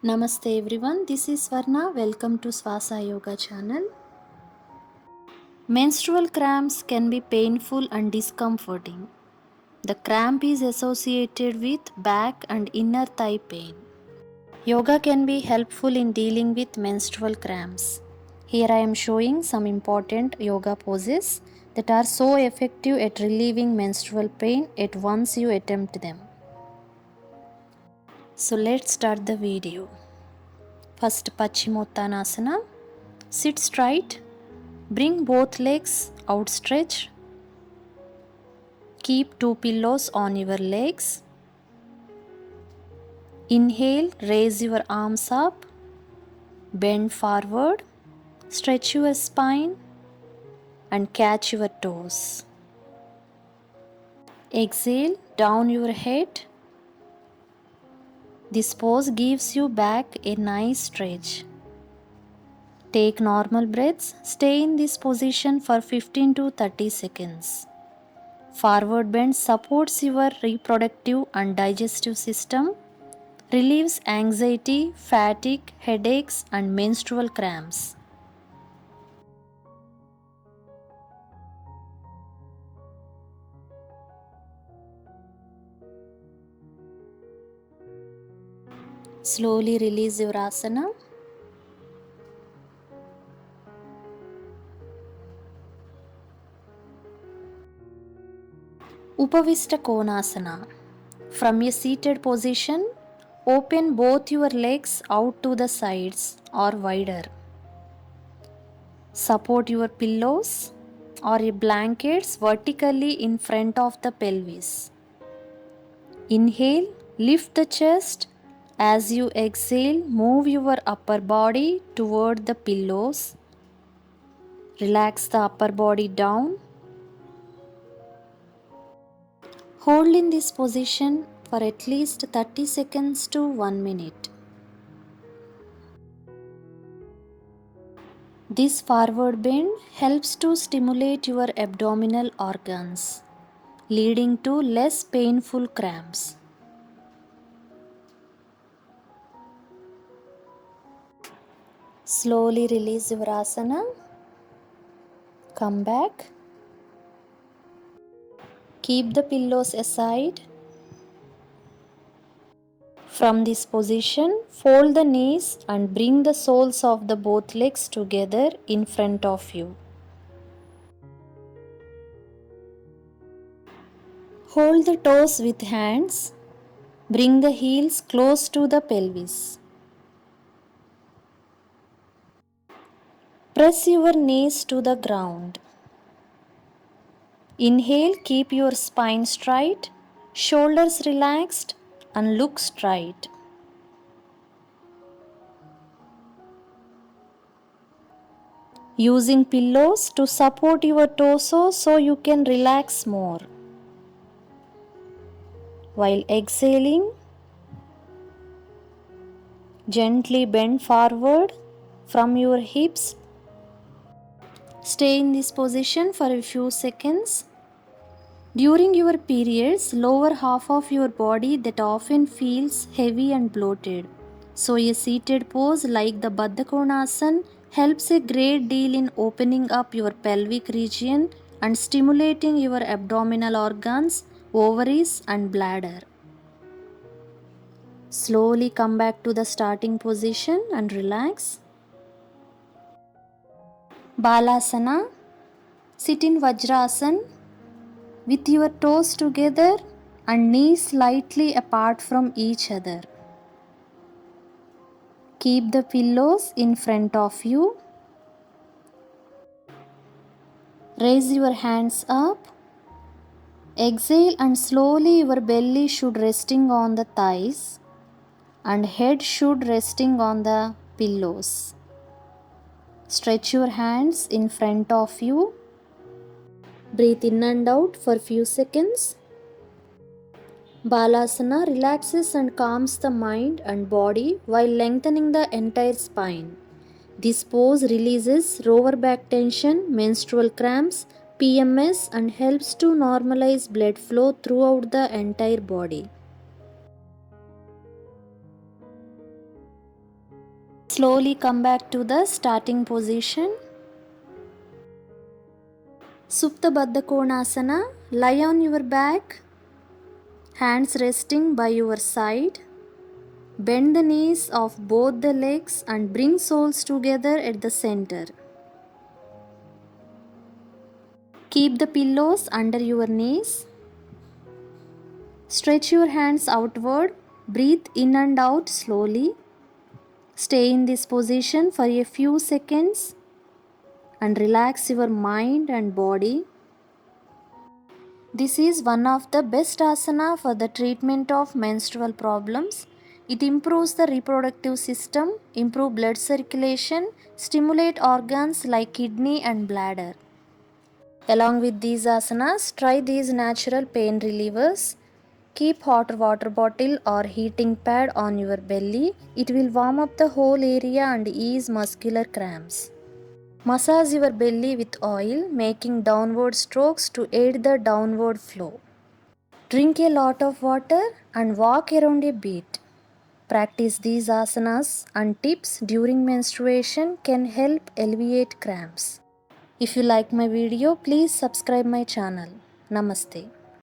Namaste everyone, this is Swarna. Welcome to Swasa Yoga channel. Menstrual cramps can be painful and discomforting. The cramp is associated with back and inner thigh pain. Yoga can be helpful in dealing with menstrual cramps. Here I am showing some important yoga poses that are so effective at relieving menstrual pain at once you attempt them. So let's start the video. First Paschimottanasana. Sit straight. Bring both legs outstretched. Keep two pillows on your legs. Inhale, raise your arms up. Bend forward. Stretch your spine and catch your toes. Exhale, down your head. This pose gives you back a nice stretch. Take normal breaths. Stay in this position for 15 to 30 seconds. Forward bend supports your reproductive and digestive system, relieves anxiety, fatigue, headaches, and menstrual cramps. Slowly release your asana. Upavishta Konasana. From a seated position, open both your legs out to the sides or wider. Support your pillows or blankets vertically in front of the pelvis. Inhale, lift the chest. As you exhale, move your upper body toward the pillows. Relax the upper body down. Hold in this position for at least 30 seconds to 1 minute. This forward bend helps to stimulate your abdominal organs, leading to less painful cramps. Slowly release your asana. Come back. Keep the pillows aside. From this position, fold the knees and bring the soles of the both legs together in front of you. Hold the toes with hands. Bring the heels close to the pelvis. Press your knees to the ground. Inhale, keep your spine straight, shoulders relaxed, and look straight. Using pillows to support your torso so you can relax more. While exhaling, gently bend forward from your hips. Stay in this position for a few seconds. During your periods, lower half of your body that often feels heavy and bloated. So a seated pose like the Baddha Konasana helps a great deal in opening up your pelvic region and stimulating your abdominal organs, ovaries and bladder. Slowly come back to the starting position and relax. Balasana. Sit in Vajrasana with your toes together and knees slightly apart from each other. Keep the pillows in front of you. Raise your hands up. Exhale and slowly your belly should resting on the thighs and head should resting on the pillows. Stretch your hands in front of you. Breathe in and out for few seconds. Balasana relaxes and calms the mind and body while lengthening the entire spine. This pose releases lower back tension, menstrual cramps, PMS and helps to normalize blood flow throughout the entire body. Slowly come back to the starting position. Supta Baddha Konasana. Lie on your back, hands resting by your side. Bend the knees of both the legs and bring soles together at the center. Keep the pillows under your knees. Stretch your hands outward. Breathe in and out slowly. Stay in this position for a few seconds and relax your mind and body. This is one of the best asana for the treatment of menstrual problems. It improves the reproductive system, improve blood circulation, stimulate organs like kidney and bladder. Along with these asanas, try these natural pain relievers. Keep hot water bottle or heating pad on your belly. It will warm up the whole area and ease muscular cramps. Massage your belly with oil, making downward strokes to aid the downward flow. Drink a lot of water and walk around a bit. Practice these asanas and tips during menstruation can help alleviate cramps. If you like my video, please subscribe my channel. Namaste.